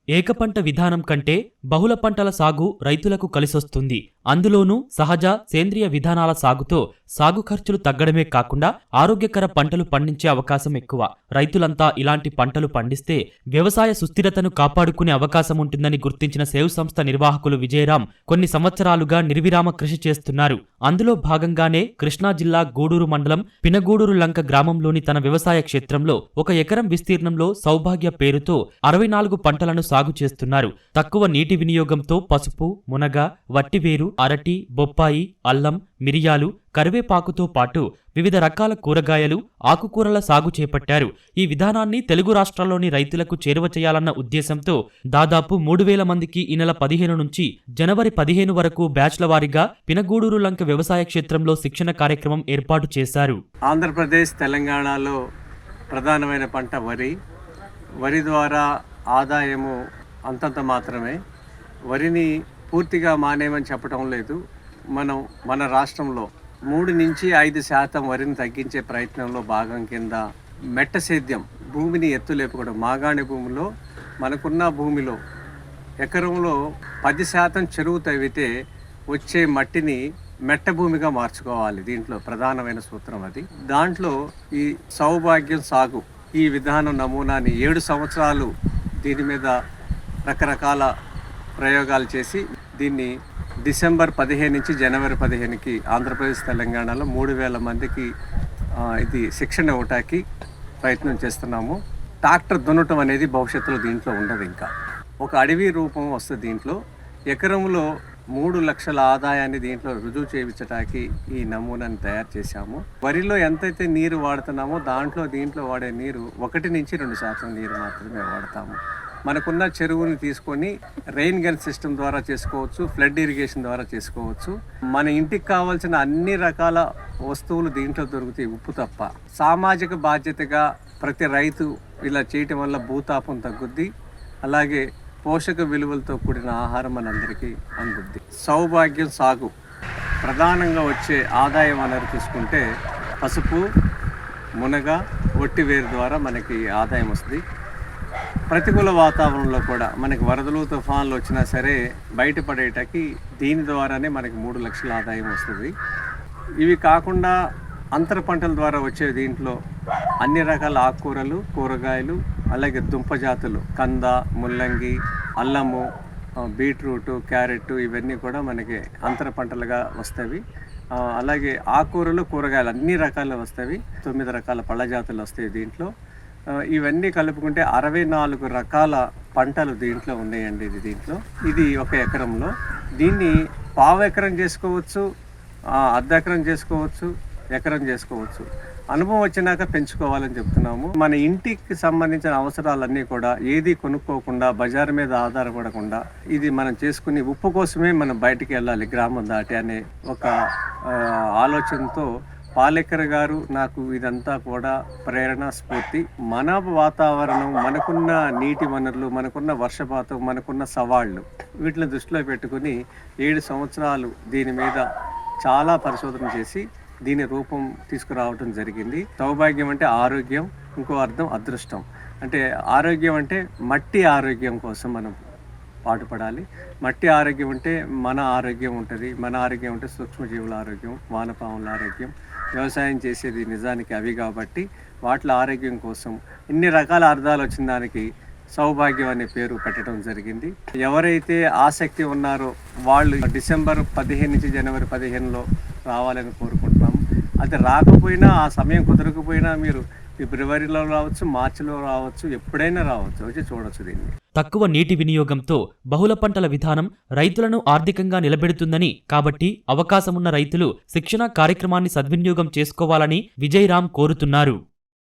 ఏకపంట విధానం కంటే బహుళ పంటల సాగు రైతులకు కలిసొస్తుంది. అందులోనూ సహజ, సేంద్రియ విధానాల సాగుతో సాగు ఖర్చులు తగ్గడమే కాకుండా ఆరోగ్యకర పంటలు పండించే అవకాశం ఎక్కువ. రైతులంతా ఇలాంటి పంటలు పండిస్తే వ్యవసాయ సుస్థిరతను కాపాడుకునే అవకాశం ఉంటుందని గుర్తించిన సేవ్ సంస్థ నిర్వాహకులు విజయరాం కొన్ని సంవత్సరాలుగా నిర్విరామ కృషి చేస్తున్నారు. అందులో భాగంగానే కృష్ణా జిల్లా గూడూరు మండలం పినగూడూరు లంక గ్రామంలోని తన వ్యవసాయ క్షేత్రంలో 1 ఎకరం విస్తీర్ణంలో సౌభాగ్య పేరుతో 64 పంటలను సాగు చేస్తున్నారు. తక్కువ నీటి వినియోగంతో పసుపు, మునగ, వట్టివేరు, అరటి, బొప్పాయి, అల్లం, మిరియాలు, కరివేపాకుతో పాటు వివిధ రకాల కూరగాయలు, ఆకుకూరల సాగు చేపట్టారు. ఈ విధానాన్ని తెలుగు రాష్ట్రాల్లోని రైతులకు చేరువ చేయాలన్న ఉద్దేశంతో దాదాపు 3000 మందికి ఈ నెల 15 నుంచి జనవరి 15 వరకు బ్యాచ్ల వారీగా పినగూడూరు లంక వ్యవసాయ క్షేత్రంలో శిక్షణ కార్యక్రమం ఏర్పాటు చేశారు. ఆంధ్రప్రదేశ్, తెలంగాణలో ప్రధానమైన పంట వరి. వరి ద్వారా ఆదాయము అంతంత మాత్రమే. వరిని పూర్తిగా మానేమని చెప్పడం లేదు. మన రాష్ట్రంలో 3 నుంచి 5% వరిని తగ్గించే ప్రయత్నంలో భాగం కింద మెట్ట సేద్యం, భూమిని ఎత్తులేపుకోవడం. మాగాణి భూమిలో మనకున్న భూమిలో ఎకరంలో 10% చెరువు తవ్వితే వచ్చే మట్టిని మెట్ట భూమిగా మార్చుకోవాలి. దీంట్లో ప్రధానమైన సూత్రం అది. దాంట్లో ఈ సౌభాగ్యం సాగు ఈ విధానం నమూనాని 7 సంవత్సరాలు దీని మీద రకరకాల ప్రయోగాలు చేసి దీన్ని డిసెంబర్ 15 నుంచి జనవరి 15కి ఆంధ్రప్రదేశ్, తెలంగాణలో 3000 మందికి ఇది శిక్షణ ఇవ్వటానికి ప్రయత్నం చేస్తున్నాము. ట్రాక్టర్ దున్నటం అనేది భవిష్యత్తులో దీంట్లో ఉండదు. ఇంకా ఒక అడవి రూపం వస్తుంది. దీంట్లో ఎకరంలో 3 లక్షల ఆదాయాన్ని దీంట్లో రుజువు చేయించడానికి ఈ నమూనాని తయారు చేశాము. వరిలో ఎంతైతే నీరు వాడుతున్నామో దీంట్లో వాడే నీరు 1 నుంచి 2% నీరు మాత్రమే వాడతాము. మనకున్న చెరువుని తీసుకొని రెయిన్ గన్ సిస్టమ్ ద్వారా చేసుకోవచ్చు, ఫ్లడ్ ఇరిగేషన్ ద్వారా చేసుకోవచ్చు. మన ఇంటికి కావాల్సిన అన్ని రకాల వస్తువులు దీంట్లో దొరుకుతాయి, ఉప్పు తప్ప. సామాజిక బాధ్యతగా ప్రతి రైతు ఇలా చేయటం వల్ల భూతాపం తగ్గుద్ది. అలాగే పోషక విలువలతో కూడిన ఆహారం మనందరికీ అందుద్ది. సౌభాగ్యం సాగు ప్రధానంగా వచ్చే ఆదాయ వనరు తీసుకుంటే పసుపు, మునగ, ఒట్టివేరు ద్వారా మనకి ఆదాయం వస్తుంది. ప్రతికూల వాతావరణంలో కూడా మనకి వరదలు, తుఫాన్లు వచ్చినా సరే బయటపడేటకి దీని ద్వారానే మనకి 3 లక్షల ఆదాయం వస్తుంది. ఇవి కాకుండా అంతర పంటల ద్వారా వచ్చే దీంట్లో అన్ని రకాల ఆకుకూరలు, కూరగాయలు, అలాగే దుంపజాతులు, కంద, ముల్లంగి, అల్లము, బీట్రూటు, క్యారెట్ ఇవన్నీ కూడా మనకి అంతర పంటలుగా వస్తాయి. అలాగే ఆకుకూరలు, కూరగాయలు అన్ని రకాలు వస్తాయి. 9 రకాల పళ్ళ జాతులు వస్తాయి దీంట్లో. ఇవన్నీ కలుపుకుంటే 64 రకాల పంటలు దీంట్లో ఉన్నాయండి. ఇది 1 ఎకరంలో. దీన్ని పావు ఎకరం చేసుకోవచ్చు, అర్ధ ఎకరం చేసుకోవచ్చు, ఎకరం చేసుకోవచ్చు. అనుభవం వచ్చినాక పెంచుకోవాలని చెప్తున్నాము. మన ఇంటికి సంబంధించిన అవసరాలన్నీ కూడా ఏది కొనుక్కోకుండా, బజారు మీద ఆధారపడకుండా ఇది మనం చేసుకుని ఉప్పు కోసమే మనం బయటికి వెళ్ళాలి గ్రామం దాటి అనే ఒక ఆలోచనతో పాలేకర్ గారు నాకు ఇదంతా కూడా ప్రేరణ, స్ఫూర్తి. మన వాతావరణం, మనకున్న నీటి వనరులు, మనకున్న వర్షపాతం, మనకున్న సవాళ్ళు వీటిని దృష్టిలో పెట్టుకుని 7 సంవత్సరాలు దీని మీద చాలా పరిశోధన చేసి దీని రూపం తీసుకురావడం జరిగింది. సౌభాగ్యం అంటే ఆరోగ్యం, ఇంకో అర్థం అదృష్టం. అంటే ఆరోగ్యం అంటే మట్టి ఆరోగ్యం కోసం మనం పాటుపడాలి. మట్టి ఆరోగ్యం అంటే మన ఆరోగ్యం ఉంటుంది. మన ఆరోగ్యం అంటే సూక్ష్మజీవుల ఆరోగ్యం, వానపాముల ఆరోగ్యం. వ్యవసాయం చేసేది నిజానికి అవి కాబట్టి వాటి ఆరోగ్యం కోసం ఇన్ని రకాల అర్థాలు వచ్చిన దానికి సౌభాగ్యం అనే పేరు పెట్టడం జరిగింది. ఎవరైతే ఆసక్తి ఉన్నారో వాళ్ళు డిసెంబర్ 15 నుంచి జనవరి 15లో రావాలని కోరుకుంటున్నాము. అది రాకపోయినా, ఆ సమయం కుదరకపోయినా మీరు ఫిబ్రవరిలో రావచ్చు, మార్చిలో రావచ్చు, ఎప్పుడైనా రావచ్చు, వచ్చి చూడొచ్చు దీన్ని. తక్కువ నీటి వినియోగంతో బహుళ పంటల విధానం రైతులను ఆర్థికంగా నిలబెడుతుందని, కాబట్టి అవకాశమున్న రైతులు శిక్షణ కార్యక్రమాన్ని సద్వినియోగం చేసుకోవాలని విజయరాం కోరుతున్నారు.